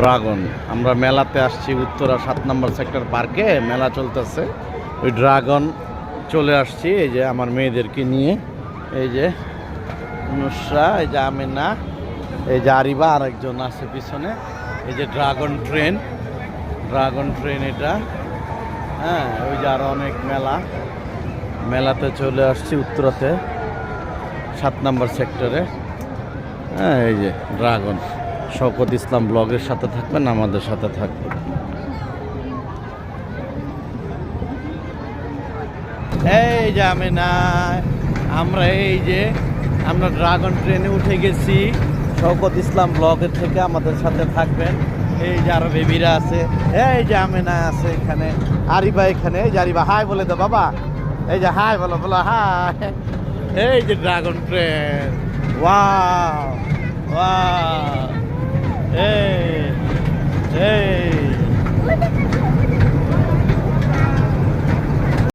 Dragon, আমরা মেলাতে আসছি উত্তরা 7 নম্বর সেক্টর পার্কে মেলা চলতেছে। ওই ড্রাগন চলে আসছি এই যে আমার মেয়েদেরকে নিয়ে, এই যে নুসরা, এই যে আমিনা, এই যে আরিবা, আরেকজন আছে পিছনে। এই যে ড্রাগন ট্রেন এটা। হ্যাঁ, ওই যে আরো অনেক মেলাতে চলে আসছি উত্তরাতে 7 নম্বর সেক্টরে। হ্যাঁ, এই যে ড্রাগন। শওকত ইসলাম ব্লগের সাথে থাকবেন, আমাদের সাথে থাকবেন। এই যে আমরা ড্রাগন ট্রেনে উঠে গেছি। শওকত ইসলাম ব্লগের থেকে আমাদের সাথে থাকবেন। এই যে আরো বেবিরা আছে, এই যে আমেনা আছে এখানে, আরিবা এখানে। এই যে আরিবা হাই বলে দাও বাবা, এই যে হাই বলো হাই। এই যে ড্রাগন ট্রেন, ওয়াও ওয়াও। এই